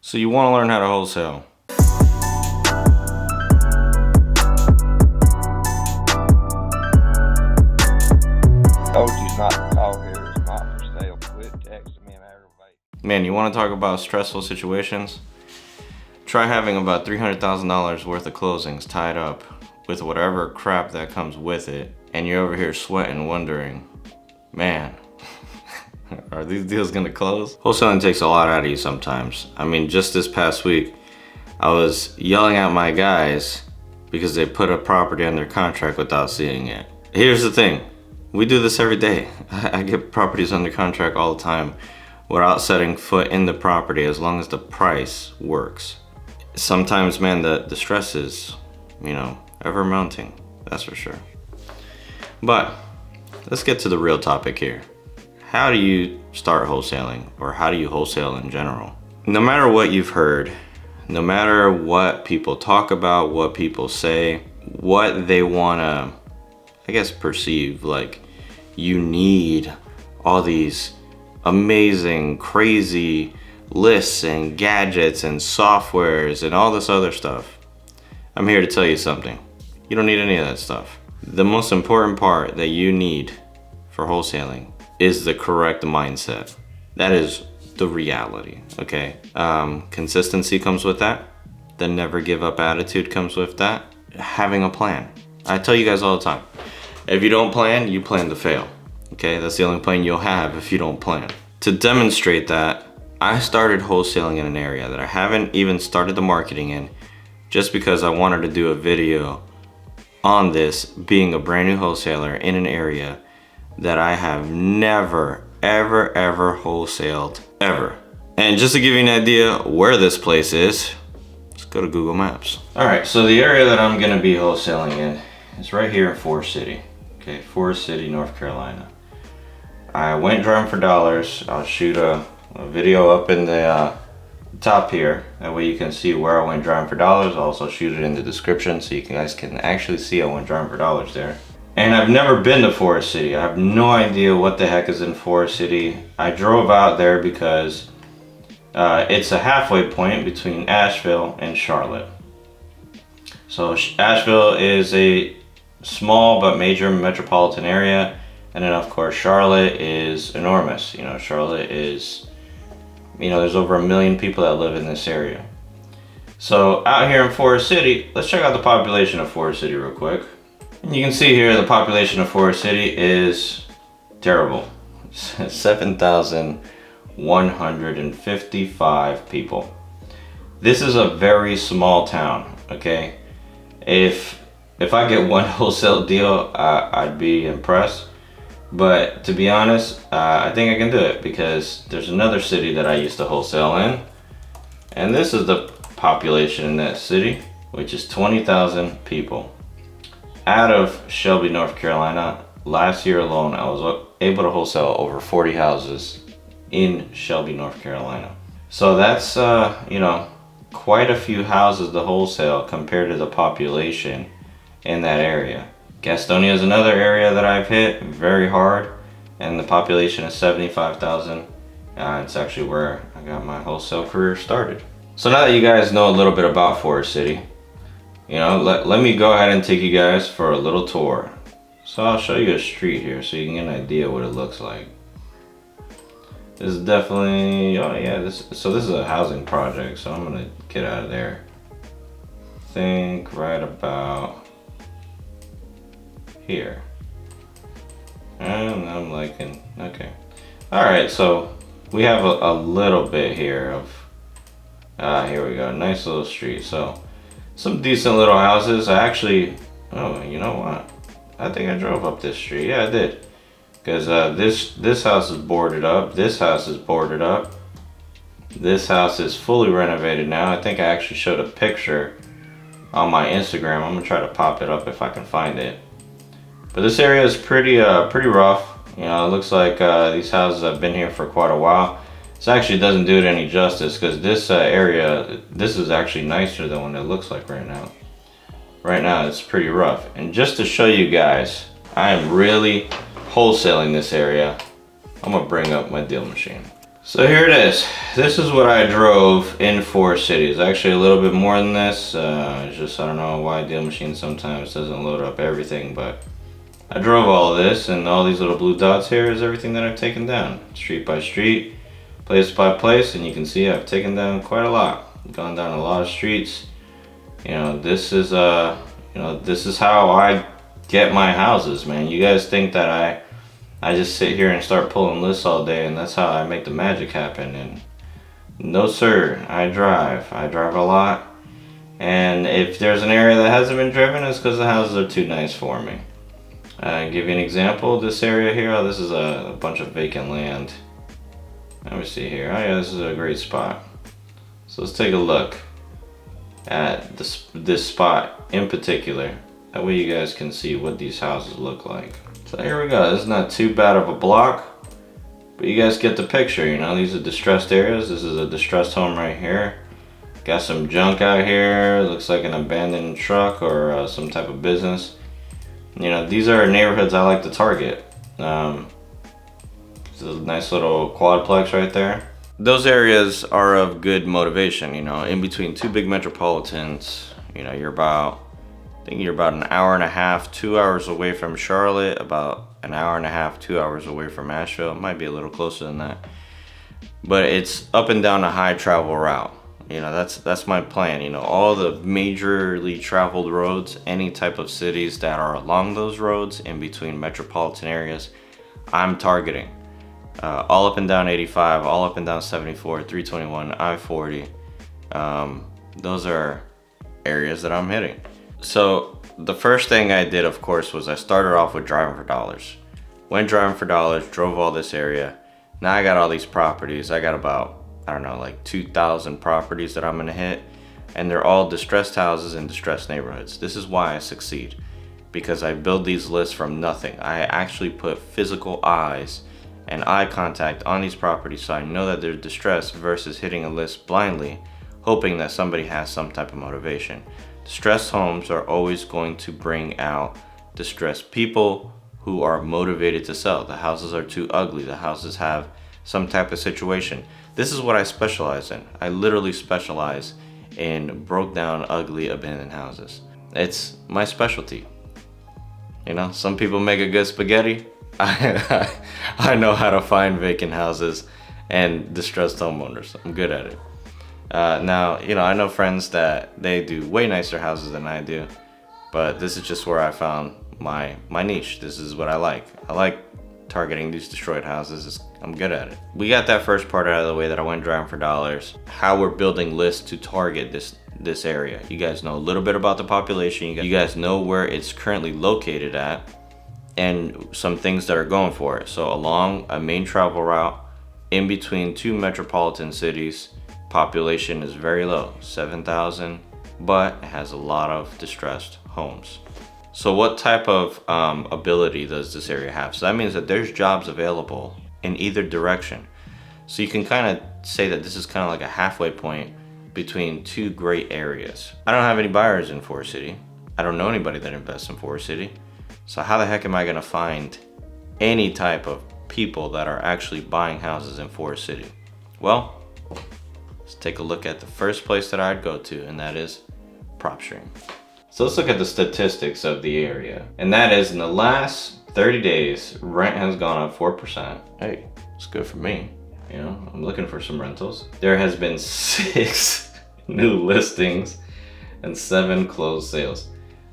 So you want to learn how to wholesale. Told you not to call here. It's not for sale. Quit texting me and aggravate. Man, you want to talk about stressful situations? Try having about $300,000 worth of closings tied up with whatever crap that comes with it, and you're over here sweating, wondering, man, are these deals gonna close? Wholesaling takes a lot out of you sometimes. I mean, just this past week, I was yelling at my guys because they put a property under contract without seeing it. Here's the thing, we do this every day. I get properties under contract all the time without setting foot in the property as long as the price works. Sometimes, man, the stress is, ever mounting, that's for sure. But let's get to the real topic here. How do you start wholesaling, or how do you wholesale in general? No matter what you've heard, no matter what people talk about, what people say, what they wanna, perceive, like you need all these amazing, crazy lists and gadgets and softwares and all this other stuff. I'm here to tell you something. You don't need any of that stuff. The most important part that you need for wholesaling is the correct mindset. That is the reality, okay? Consistency comes with that. The never give up attitude comes with that. Having a plan. I tell you guys all the time, if you don't plan, you plan to fail, okay? That's the only plan you'll have if you don't plan. To demonstrate that, I started wholesaling in an area that I haven't even started the marketing in, just because I wanted to do a video on this, being a brand new wholesaler in an area that I have never, ever wholesaled, ever. And just to give you an idea where this place is, let's go to Google Maps. All right, so the area that I'm gonna be wholesaling in is right here in Forest City. Okay, Forest City, North Carolina. I went driving for dollars. I'll shoot a video up in the top here. That way you can see where I went driving for dollars. I'll also shoot it in the description so you guys can actually see I went driving for dollars there. And I've never been to Forest City. I have no idea what the heck is in Forest City. I drove out there because it's a halfway point between Asheville and Charlotte. So Asheville is a small but major metropolitan area. And then of course Charlotte is enormous. Charlotte is, there's over 1 million people that live in this area. So out here in Forest City, let's check out the population of Forest City real quick. You can see here the population of Forest City is terrible. 7,155 people. This is a very small town, okay? If I get one wholesale deal, I'd be impressed. But to be honest, I think I can do it because there's another city that I used to wholesale in. And this is the population in that city, which is 20,000 people. Out of Shelby, North Carolina, last year alone, I was able to wholesale over 40 houses in Shelby, North Carolina. So that's, quite a few houses to wholesale compared to the population in that area. Gastonia is another area that I've hit very hard, and the population is 75,000. It's actually where I got my wholesale career started. So now that you guys know a little bit about Forest City, let me go ahead and take you guys for a little tour. So I'll show you a street here so you can get an idea what it looks like. This is definitely, this is a housing project, so I'm gonna get out of there. Think right about here. And I'm liking, okay. All right, so we have a little bit here of, here we go, nice little street. So some decent little houses. I actually, you know what? I think I drove up this street. Yeah, I did. Because this house is boarded up. This house is boarded up. This house is fully renovated now. I think I actually showed a picture on my Instagram. I'm gonna try to pop it up if I can find it. But this area is pretty rough. It looks like these houses have been here for quite a while. This actually doesn't do it any justice because this area, this is actually nicer than what it looks like right now. Right now it's pretty rough. And just to show you guys, I am really wholesaling this area. I'm gonna bring up my deal machine. So here it is. This is what I drove in 4 cities. Actually a little bit more than this. It's just, I don't know why Deal Machine sometimes doesn't load up everything, but I drove all of this, and all these little blue dots here is everything that I've taken down. Street by street, place by place, and you can see I've taken down quite a lot. Gone down a lot of streets. You know, this is this is how I get my houses, man. You guys think that I just sit here and start pulling lists all day and that's how I make the magic happen, and no sir, I drive a lot, and if there's an area that hasn't been driven, it's because the houses are too nice for me. Give you an example, this area here, oh, this is a bunch of vacant land. Let me see here, oh yeah, this is a great spot. So let's take a look at this spot in particular. That way you guys can see what these houses look like. So here we go. This is not too bad of a block, but you guys get the picture. You know, these are distressed areas. This is a distressed home right here. Got some junk out here. Looks like an abandoned truck or some type of business. You know, these are neighborhoods I like to target. This is a nice little quadplex right there. Those areas are of good motivation. You know, in between 2 big metropolitans. You know, you're about an hour and a half, 2 hours away from Charlotte, about an hour and a half, 2 hours away from Asheville. It might be a little closer than that. But it's up and down a high travel route. You know, that's my plan. You know, all the majorly traveled roads, any type of cities that are along those roads in between metropolitan areas, I'm targeting. All up and down 85, all up and down 74, 321, I-40. Those are areas that I'm hitting. So the first thing I did, of course, was I started off with driving for dollars. Went driving for dollars, drove all this area. Now I got all these properties. I got about, I don't know, like 2,000 properties that I'm gonna hit. And they're all distressed houses in distressed neighborhoods. This is why I succeed, because I build these lists from nothing. I actually put physical eyes and eye contact on these properties so I know that they're distressed versus hitting a list blindly, hoping that somebody has some type of motivation. Distressed homes are always going to bring out distressed people who are motivated to sell. The houses are too ugly. The houses have some type of situation. This is what I specialize in. I literally specialize in broke down, ugly, abandoned houses. It's my specialty. You know, some people make a good spaghetti. I know how to find vacant houses and distressed homeowners. I'm good at it. Now, you know, I know friends that they do way nicer houses than I do, but this is just where I found my niche. This is what I like. I like targeting these destroyed houses. I'm good at it. We got that first part out of the way, that I went driving for dollars. How we're building lists to target this area. You guys know a little bit about the population. You guys know where it's currently located at, and some things that are going for it. So along a main travel route, in between 2 metropolitan cities, population is very low, 7,000, but it has a lot of distressed homes. So what type of ability does this area have? So that means that there's jobs available in either direction. So you can kind of say that this is kind of like a halfway point between 2 great areas. I don't have any buyers in Forest City. I don't know anybody that invests in Forest City. So how the heck am I gonna find any type of people that are actually buying houses in Forest City? Well, let's take a look at the first place that I'd go to, and that is PropStream. So let's look at the statistics of the area. And that is, in the last 30 days, rent has gone up 4%. Hey, it's good for me. You know, I'm looking for some rentals. There has been 6 new listings and 7 closed sales.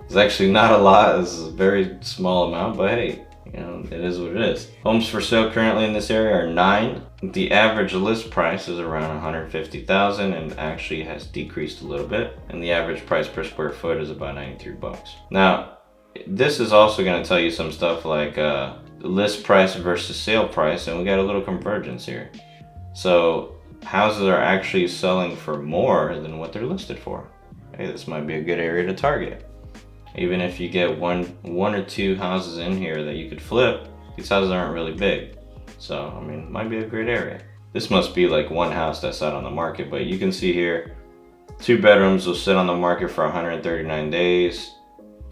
It's actually not a lot. This is a very small amount, but hey, you know, it is what it is. Homes for sale currently in this area are 9. The average list price is around $150,000 and actually has decreased a little bit. And the average price per square foot is about 93 bucks. Now, this is also going to tell you some stuff like list price versus sale price, and we got a little convergence here. So houses are actually selling for more than what they're listed for. Hey, this might be a good area to target. Even if you get one or 2 houses in here that you could flip, these houses aren't really big. So, I mean, it might be a great area. This must be like one house that's out on the market, but you can see here, 2 bedrooms will sit on the market for 139 days.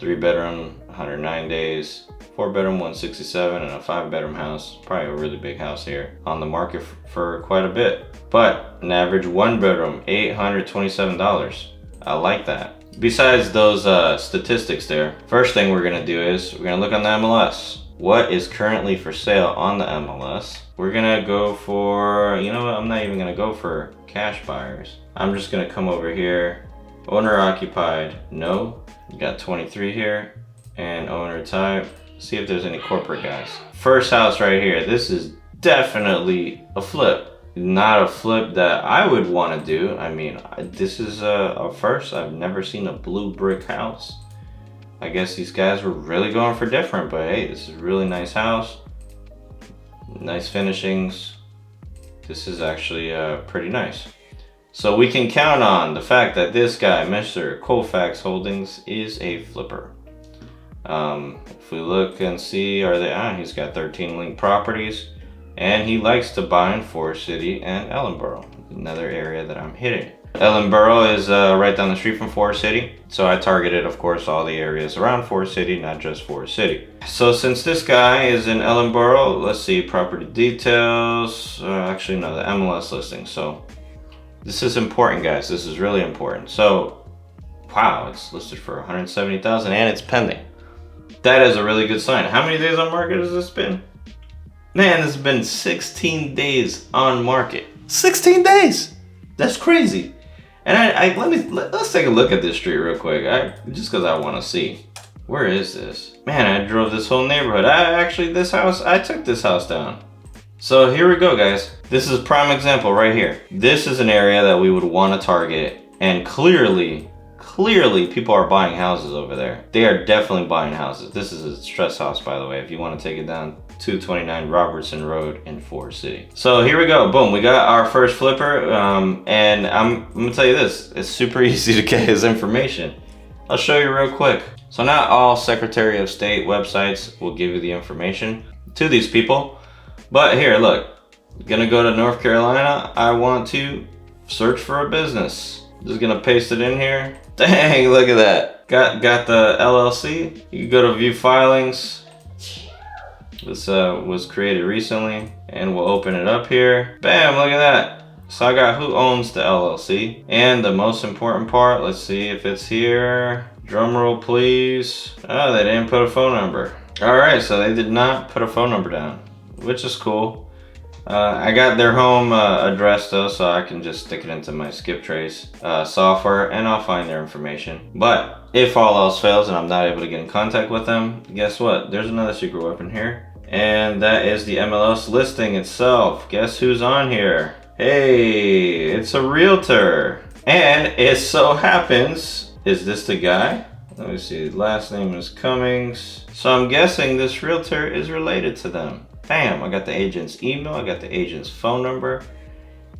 3 bedroom, 109 days. 4-bedroom, 167, and a 5-bedroom house. Probably a really big house here. On the market for quite a bit. But an average 1-bedroom, $827. I like that. Besides those statistics there, first thing we're gonna do is we're gonna look on the MLS. What is currently for sale on the MLS? We're gonna go for, you know what, I'm not even gonna go for cash buyers. I'm just gonna come over here. Owner occupied, no. You got 23 here. And owner type. See if there's any corporate guys. First house right here. This is definitely a flip. Not a flip that I would want to do. I mean, this is a first. I've never seen a blue brick house. I guess these guys were really going for different, but hey, this is a really nice house. Nice finishings. This is actually pretty nice. So we can count on the fact that this guy, Mr. Colfax Holdings, is a flipper. If we look and see, he's got 13 linked properties, and he likes to buy in Forest City and Ellenboro, another area that I'm hitting. Ellenboro is right down the street from Forest City, so I targeted, of course, all the areas around Forest City, not just Forest City. So since this guy is in Ellenboro, let's see, property details, actually no, the MLS listing. So this is important, guys, this is really important. So, wow, it's listed for $170,000 and it's pending. That is a really good sign. How many days on market has this been? Man, this has been 16 days on market. 16 days! That's crazy. And let's take a look at this street real quick. Just because I want to see. Where is this? Man, I drove this whole neighborhood. I took this house down. So here we go, guys. This is a prime example right here. This is an area that we would want to target, and clearly people are buying houses over there. They are definitely buying houses. This is a stress house, by the way, if you want to take it down. 229 Robertson Road in Forest City. So here we go, boom, we got our first flipper, and I'm gonna tell you this, it's super easy to get his information. I'll show you real quick. So not all Secretary of State websites will give you the information to these people, but here, look, gonna go to North Carolina, I want to search for a business. Just gonna paste it in here. Dang, look at that. Got the LLC. You can go to view filings. This was created recently, and we'll open it up here. Bam, look at that. So I got who owns the LLC. And the most important part, let's see if it's here. Drum roll, please. Oh, they didn't put a phone number. All right, so they did not put a phone number down, which is cool. I got their home address though, so I can just stick it into my skip trace software and I'll find their information. But if all else fails and I'm not able to get in contact with them, guess what? There's another secret weapon here. And that is the MLS listing itself. Guess who's on here? Hey, it's a realtor. And it so happens, is this the guy? Let me see, last name is Cummings. So I'm guessing this realtor is related to them. Bam, I got the agent's email, I got the agent's phone number,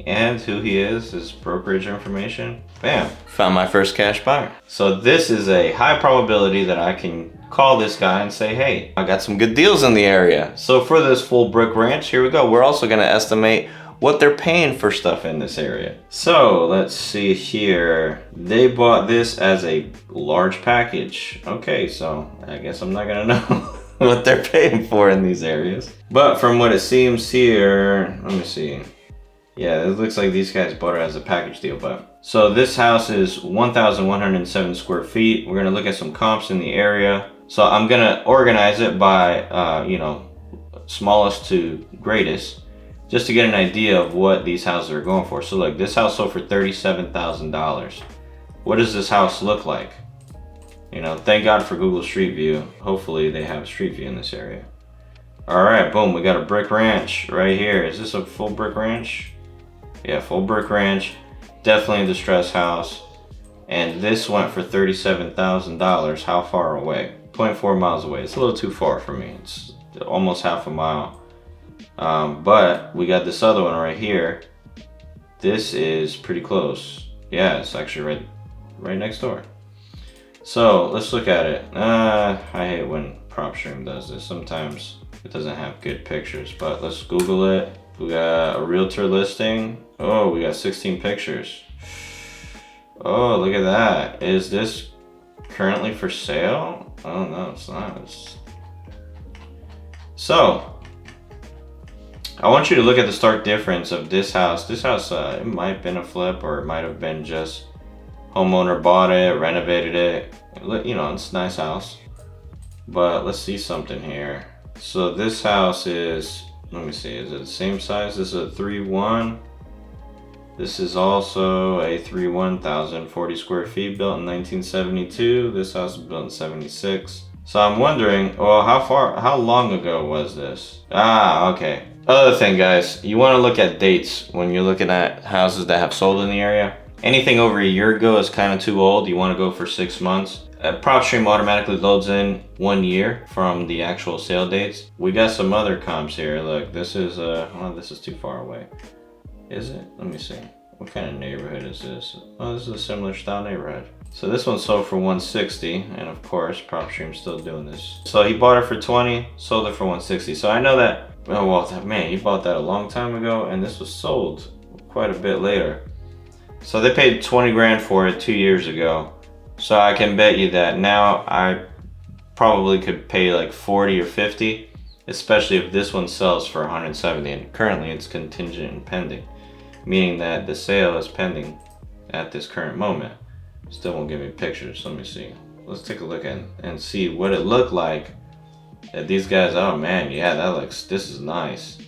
and who he is, his brokerage information. Bam, found my first cash buyer. So this is a high probability that I can call this guy and say, hey, I got some good deals in the area. So for this full brick ranch, here we go. We're also gonna estimate what they're paying for stuff in this area. So let's see here. They bought this as a large package. Okay, so I guess I'm not gonna know what they're paying for in these areas. But from what it seems here, let me see. Yeah, it looks like these guys bought it as a package deal, but. So this house is 1,107 square feet. We're gonna look at some comps in the area. So I'm gonna organize it by, smallest to greatest, just to get an idea of what these houses are going for. So look, this house sold for $37,000. What does this house look like? Thank God for Google Street View. Hopefully they have Street View in this area. All right, boom, we got a brick ranch right here. Is this a full brick ranch? Yeah, full brick ranch. Definitely a distressed house. And this went for $37,000. How far away? 0.4 miles away. It's a little too far for me. It's almost half a mile. But we got this other one right here. This is pretty close. Yeah, it's actually right next door. So let's look at it. I hate when PropStream does this. Sometimes it doesn't have good pictures, but let's Google it. We got a realtor listing. Oh, we got 16 pictures. Oh, look at that. Is this currently for sale? Oh no, it's not. So, I want you to look at the stark difference of this house. This house, it might have been a flip, or it might have been just homeowner bought it, renovated it. You know, it's a nice house. But let's see something here. So this house is, let me see, is it the same size? This is a 3-1. This is also a 3-1, 1,040 square feet, built in 1972. This house was built in 76. So I'm wondering, well, how long ago was this? Ah, okay. Other thing, guys, you want to look at dates when you're looking at houses that have sold in the area. Anything over a year ago is kind of too old. You want to go for 6 months. PropStream automatically loads in 1 year from the actual sale dates. We got some other comps here. Look, this is oh, this is too far away. Is it? Let me see. What kind of neighborhood is this? Oh, this is a similar style neighborhood. So this one sold for 160, and of course, PropStream's still doing this. So he bought it for 20, sold it for 160. So I know that, oh well, man, he bought that a long time ago, and this was sold quite a bit later. So they paid 20 grand for it 2 years ago. So I can bet you that now I probably could pay like 40 or 50, especially if this one sells for 170, and currently it's contingent and pending, meaning that the sale is pending at this current moment. Still won't give me pictures. Let me see. Let's take a look at and see what it looked like. That these guys, oh man, yeah, this is nice.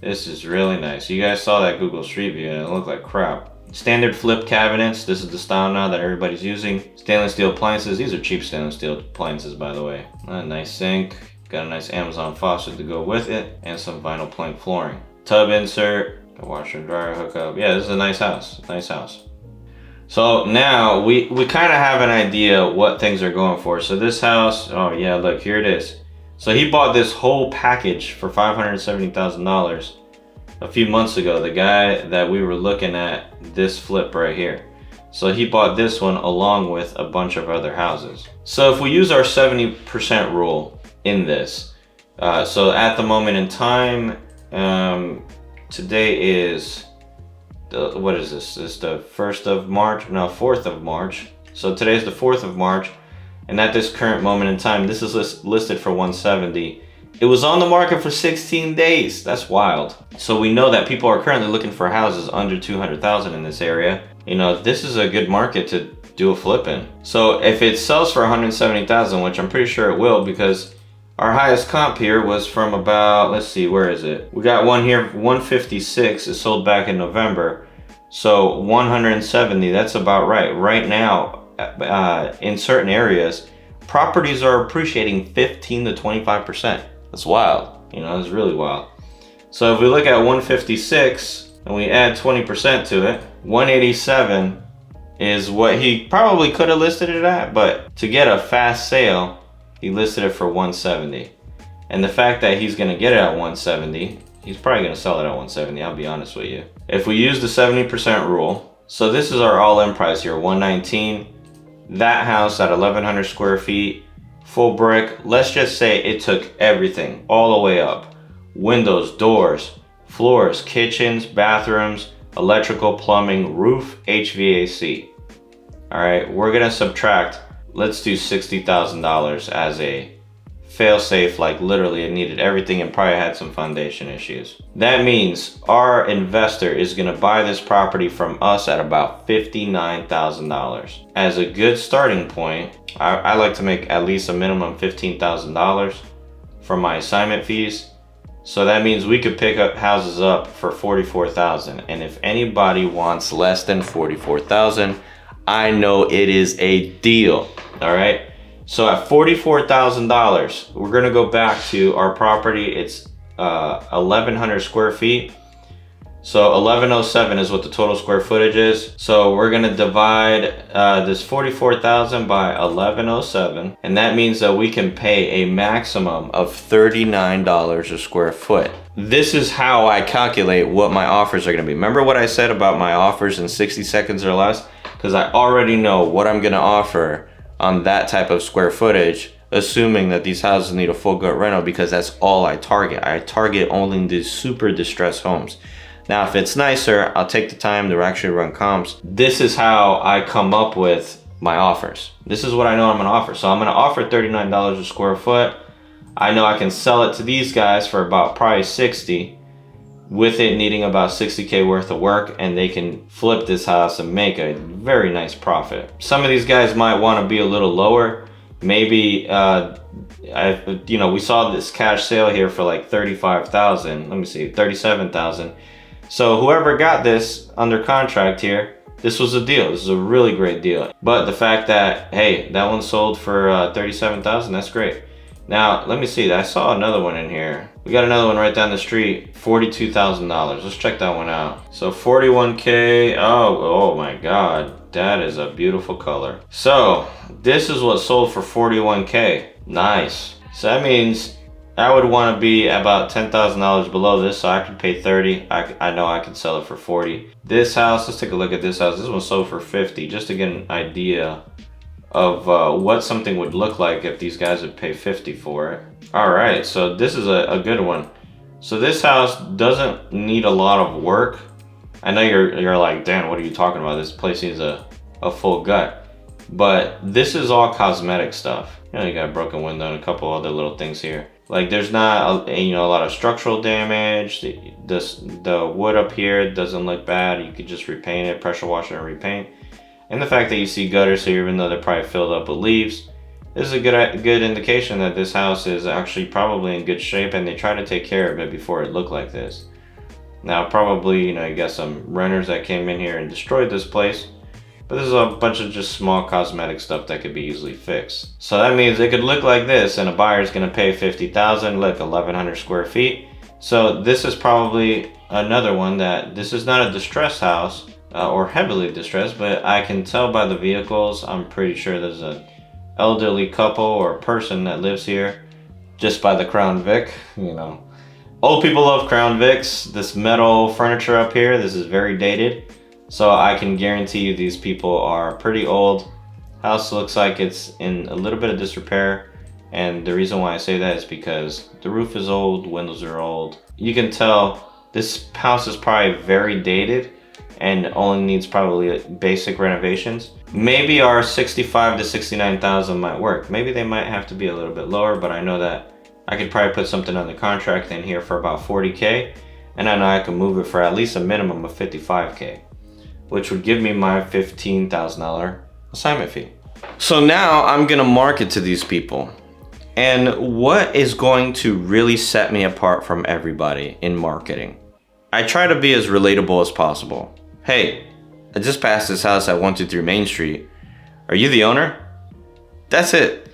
This is really nice. You guys saw that Google Street View and it looked like crap. Standard flip cabinets. This is the style now that everybody's using. Stainless steel appliances. These are cheap stainless steel appliances, by the way. A nice sink. Got a nice Amazon faucet to go with it, and some vinyl plank flooring. Tub insert. A washer and dryer hookup. Yeah, this is a nice house. Nice house. So now we kind of have an idea what things are going for. So this house, oh yeah, look, here it is. So he bought this whole package for $570,000 a few months ago. The guy that we were looking at this flip right here. So he bought this one along with a bunch of other houses. So if we use our 70% rule in this, so at the moment in time, today is, what is this? It's the 1st of March? No, 4th of March. So today's the 4th of March. And at this current moment in time, this is listed for 170. It was on the market for 16 days. That's wild. So we know that people are currently looking for houses under 200,000 in this area. You know, this is a good market to do a flip in. So if it sells for 170,000, which I'm pretty sure it will, because our highest comp here was from about, let's see, where is it? We got one here, 156. It sold back in November. So 170, that's about right. Right now, in certain areas, properties are appreciating 15 to 25%. That's wild. You know, it's really wild. So if we look at 156 and we add 20% to it, 187 is what he probably could have listed it at, but to get a fast sale, he listed it for 170. And the fact that he's gonna get it at 170, he's probably gonna sell it at 170, I'll be honest with you. If we use the 70% rule, so this is our all-in price here, 119. That house at 1,100 square feet, full brick, let's just say it took everything all the way up. Windows, doors, floors, kitchens, bathrooms, electrical, plumbing, roof, HVAC. All right, we're gonna subtract, let's do $60,000 as a fail-safe, like literally it needed everything and probably had some foundation issues. That means our investor is gonna buy this property from us at about $59,000. As a good starting point, I like to make at least a minimum $15,000 for my assignment fees. So that means we could pick up houses up for $44,000. And if anybody wants less than $44,000, I know it is a deal, all right? So at $44,000, we're gonna go back to our property. It's 1,100 square feet. So 1,107 is what the total square footage is. So we're gonna divide this 44,000 by 1,107. And that means that we can pay a maximum of $39 a square foot. This is how I calculate what my offers are gonna be. Remember what I said about my offers in 60 seconds or less? Because I already know what I'm gonna offer on that type of square footage, assuming that these houses need a full gut rental, because that's all I target. I target only these super distressed homes. Now, if it's nicer, I'll take the time to actually run comps. This is how I come up with my offers. This is what I know I'm gonna offer. So I'm gonna offer $39 a square foot. I know I can sell it to these guys for about probably 60, with it needing about 60K worth of work, and they can flip this house and make a very nice profit. Some of these guys might want to be a little lower. Maybe, we saw this cash sale here for like 35,000. Let me see, 37,000. So whoever got this under contract here, this was a deal. This is a really great deal. But the fact that, hey, that one sold for 37,000, that's great. Now, let me see, I saw another one in here. We got another one right down the street, $42,000. Let's check that one out. So 41K, oh my God, that is a beautiful color. So this is what sold for 41K, nice. So that means I would want to be about $10,000 below this, so I could pay 30. I know I could sell it for 40. This house, let's take a look at this house. This one sold for 50, just to get an idea of what something would look like if these guys would pay 50 for it. All right, so this is a good one. So this house doesn't need a lot of work. I know you're like, Dan, what are you talking about? This place needs a full gut. But this is all cosmetic stuff. You got a broken window and a couple other little things here. Like there's not a lot of structural damage. The wood up here doesn't look bad. You could just repaint it, pressure wash it and repaint. And the fact that you see gutters here, even though they're probably filled up with leaves, this is a good indication that this house is actually probably in good shape, and they try to take care of it before it looked like this. Now probably, you got some renters that came in here and destroyed this place, but this is a bunch of just small cosmetic stuff that could be easily fixed. So that means it could look like this, and a buyer's gonna pay 50,000, look, 1,100 square feet. So this is probably another one that, this is not a distressed house, or heavily distressed, but I can tell by the vehicles, I'm pretty sure there's an elderly couple or person that lives here just by the Crown Vic. Old people love Crown Vics. This metal furniture up here, this is very dated, so I can guarantee you these people are pretty old. House looks like it's in a little bit of disrepair, and the reason why I say that is because the roof is old, windows are old. You can tell this house is probably very dated and only needs probably basic renovations. Maybe our 65 to 69,000 might work. Maybe they might have to be a little bit lower, but I know that I could probably put something on the contract in here for about 40K, and I know I can move it for at least a minimum of 55K, which would give me my $15,000 assignment fee. So now I'm gonna market to these people. And what is going to really set me apart from everybody in marketing? I try to be as relatable as possible. Hey, I just passed this house at 123 Main Street. Are you the owner? That's it.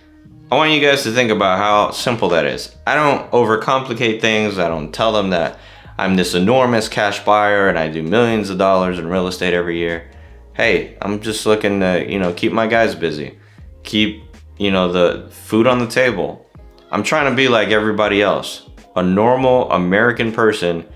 I want you guys to think about how simple that is. I don't overcomplicate things. I don't tell them that I'm this enormous cash buyer and I do millions of dollars in real estate every year. Hey, I'm just looking to, keep my guys busy. Keep, the food on the table. I'm trying to be like everybody else. A normal American person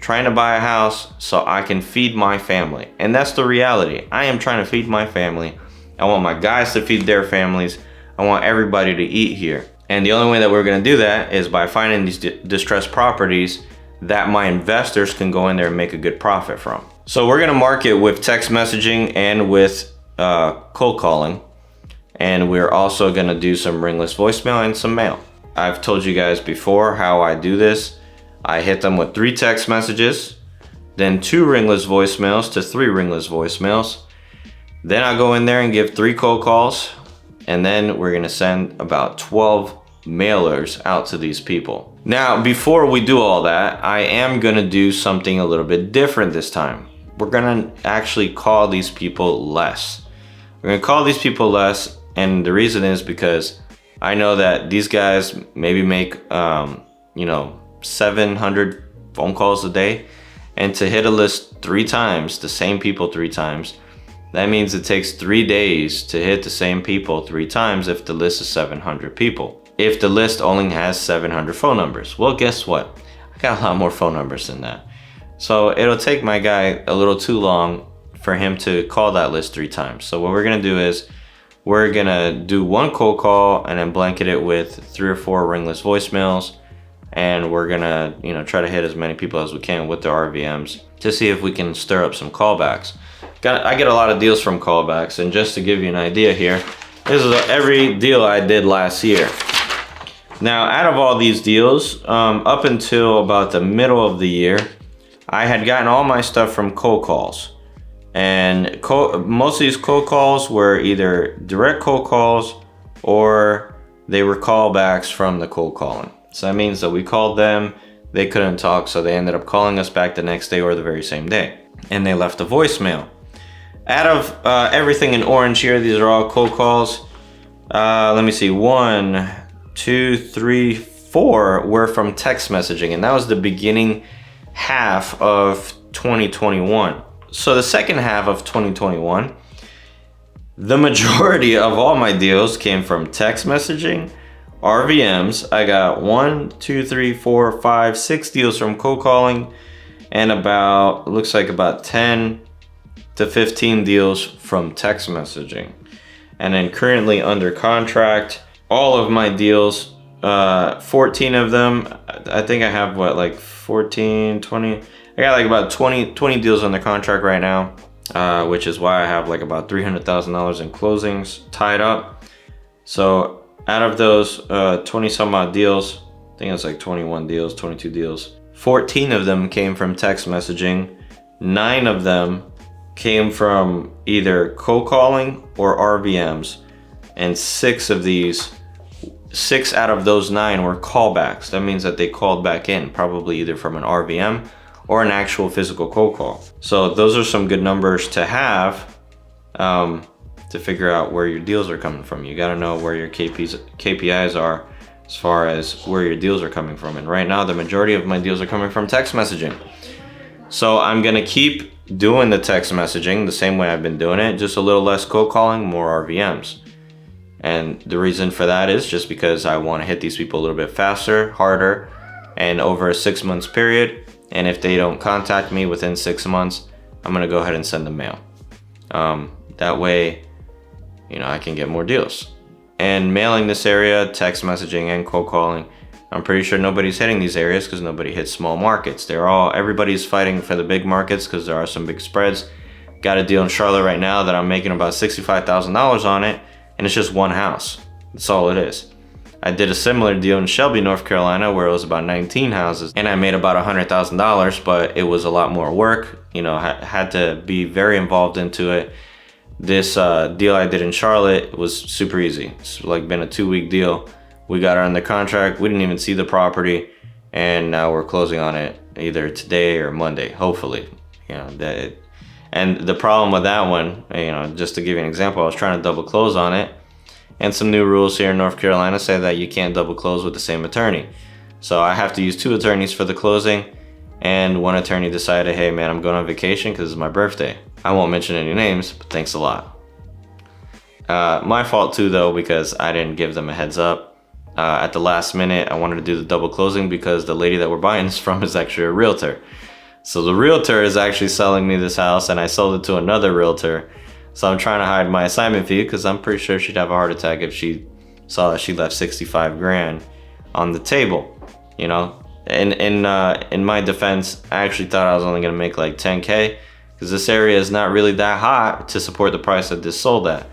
trying to buy a house so I can feed my family. And that's the reality. I am trying to feed my family. I want my guys to feed their families. I want everybody to eat here. And the only way that we're gonna do that is by finding these distressed properties that my investors can go in there and make a good profit from. So we're gonna market with text messaging and with cold calling. And we're also gonna do some ringless voicemail and some mail. I've told you guys before how I do this. I hit them with 3 text messages, then 2 ringless voicemails to 3 ringless voicemails. Then I go in there and give 3 cold calls, and then we're gonna send about 12 mailers out to these people. Now, before we do all that, I am gonna do something a little bit different this time. We're gonna actually call these people less. We're gonna call these people less, and the reason is because I know that these guys maybe make, 700 phone calls a day, and to hit a list 3 times, the same people 3 times, that means it takes 3 days to hit the same people 3 times if the list is 700 people. If the list only has 700 phone numbers, well, guess what? I got a lot more phone numbers than that. So it'll take my guy a little too long for him to call that list 3 times. So what we're gonna do is we're gonna do 1 cold call and then blanket it with 3 or 4 ringless voicemails. And we're gonna, try to hit as many people as we can with the RVMs to see if we can stir up some callbacks. I get a lot of deals from callbacks, and just to give you an idea here, this is every deal I did last year. Now, out of all these deals, up until about the middle of the year, I had gotten all my stuff from cold calls. And most of these cold calls were either direct cold calls or they were callbacks from the cold calling. So that means that we called them, they couldn't talk, so they ended up calling us back the next day or the very same day. And they left a voicemail. Out of everything in orange here, these are all cold calls. Let me see, 1, 2, 3, 4 were from text messaging, and that was the beginning half of 2021. So the second half of 2021, the majority of all my deals came from text messaging, RVMs. I got 1, 2, 3, 4, 5, 6 deals from cold calling, and looks like about 10 to 15 deals from text messaging. And then currently under contract, all of my deals, 14 of them, I think I have like 14, 20, I got like about 20 deals under contract right now, which is why I have like about $300,000 in closings tied up. So out of those 20 some odd deals, I think it's like 21 deals, 22 deals, 14 of them came from text messaging, 9 of them came from either cold calling or RVMs, and 6 out of those 9 were callbacks. That means that they called back in, probably either from an RVM or an actual physical cold call. So those are some good numbers to have to figure out where your deals are coming from. You gotta know where your KPIs are as far as where your deals are coming from. And right now, the majority of my deals are coming from text messaging. So I'm gonna keep doing the text messaging the same way I've been doing it, just a little less cold calling, more RVMs. And the reason for that is just because I wanna hit these people a little bit faster, harder, and over a 6 months period. And if they don't contact me within 6 months, I'm gonna go ahead and send them mail. That way, I can get more deals. And mailing this area, text messaging and cold calling, I'm pretty sure nobody's hitting these areas because nobody hits small markets. Everybody's fighting for the big markets because there are some big spreads. Got a deal in Charlotte right now that I'm making about $65,000 on it, and it's just one house. That's all it is. I did a similar deal in Shelby, North Carolina, where it was about 19 houses, and I made about $100,000, but it was a lot more work. Had to be very involved into it. This deal I did in Charlotte was super easy. It's like been a 2-week deal. We got it under contract. We didn't even see the property, and now we're closing on it either today or Monday, hopefully. And the problem with that one, just to give you an example, I was trying to double close on it. And some new rules here in North Carolina say that you can't double close with the same attorney. So I have to use 2 attorneys for the closing, and one attorney decided, hey man, I'm going on vacation because it's my birthday. I won't mention any names, but thanks a lot. My fault too though, because I didn't give them a heads up. At the last minute, I wanted to do the double closing because the lady that we're buying this from is actually a realtor. So the realtor is actually selling me this house, and I sold it to another realtor. So I'm trying to hide my assignment fee because I'm pretty sure she'd have a heart attack if she saw that she left 65 grand on the table. In my defense, I actually thought I was only gonna make like 10K because this area is not really that hot to support the price that this sold at.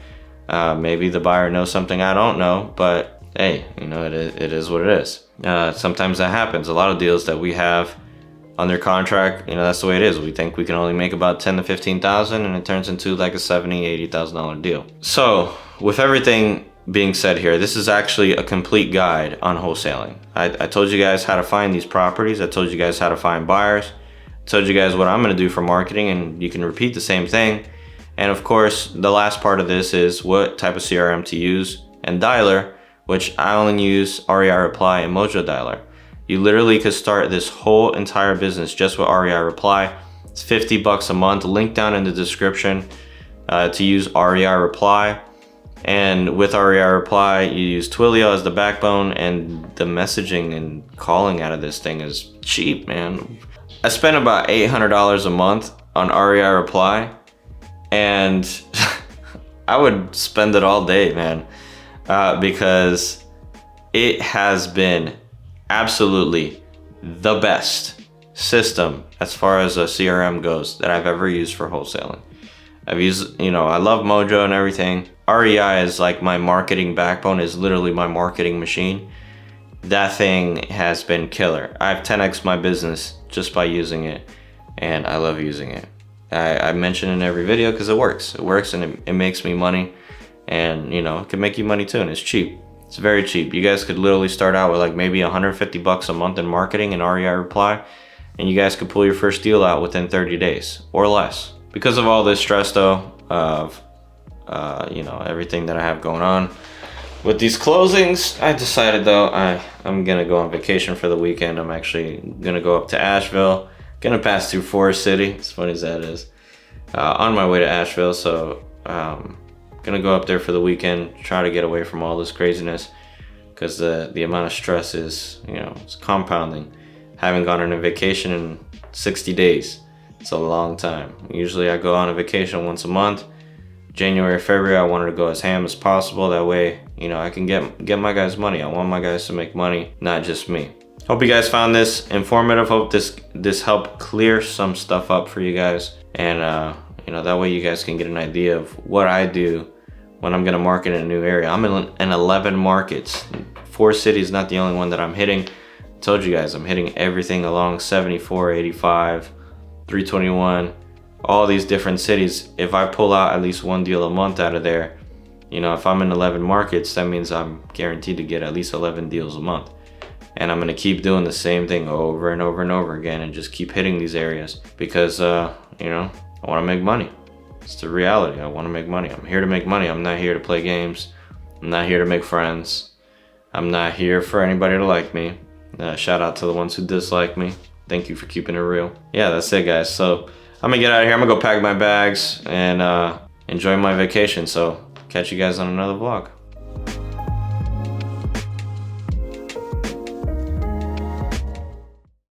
Maybe the buyer knows something I don't know, but hey, it is what it is. Sometimes that happens. A lot of deals that we have under contract, that's the way it is. We think we can only make about 10 to 15,000, and it turns into like a $70,000, $80,000 deal. So with everything being said here, this is actually a complete guide on wholesaling. I told you guys how to find these properties. I told you guys how to find buyers. I told you guys what I'm gonna do for marketing, and you can repeat the same thing. And of course, the last part of this is what type of CRM to use and dialer, which I only use REI Reply and Mojo Dialer. You literally could start this whole entire business just with REI Reply. It's $50 a month. Link down in the description to use REI Reply. And with REI Reply, you use Twilio as the backbone, and the messaging and calling out of this thing is cheap, man. I spent about $800 a month on REI Reply, and I would spend it all day, man, because it has been absolutely the best system as far as a CRM goes that I've ever used for wholesaling. I've used, I love Mojo and everything. REI is like my marketing backbone, is literally my marketing machine. That thing has been killer. I've 10x my business just by using it, and I love using it. I mention in every video because it works. It works and it makes me money, and it can make you money too, and it's cheap. It's very cheap. You guys could literally start out with like maybe 150 bucks a month in marketing and REI reply, and you guys could pull your first deal out within 30 days or less. Because of all this stress though, of everything that I have going on with these closings, I decided though I'm gonna go on vacation for the weekend. I'm actually gonna go up to Asheville, gonna pass through Forest City, as funny as that is, on my way to Asheville. So gonna go up there for the weekend, try to get away from all this craziness, because the amount of stress is, it's compounding. Haven't gone on a vacation in 60 days. It's a long time. Usually I go on a vacation once a month. January, February, I wanted to go as ham as possible. That way, I can get my guys money. I want my guys to make money, not just me. Hope you guys found this informative. Hope this helped clear some stuff up for you guys. And that way you guys can get an idea of what I do when I'm gonna market in a new area. I'm in 11 markets. Forest City is not the only one that I'm hitting. I told you guys, I'm hitting everything along 74, 85, 321, all these different cities. If I pull out at least one deal a month out of there, if I'm in 11 markets, that means I'm guaranteed to get at least 11 deals a month. And I'm gonna keep doing the same thing over and over and over again, and just keep hitting these areas because, I wanna make money. It's the reality. I wanna make money. I'm here to make money. I'm not here to play games. I'm not here to make friends. I'm not here for anybody to like me. Shout out to the ones who dislike me. Thank you for keeping it real. Yeah, that's it, guys. So I'm gonna get out of here. I'm gonna go pack my bags and enjoy my vacation. So catch you guys on another vlog.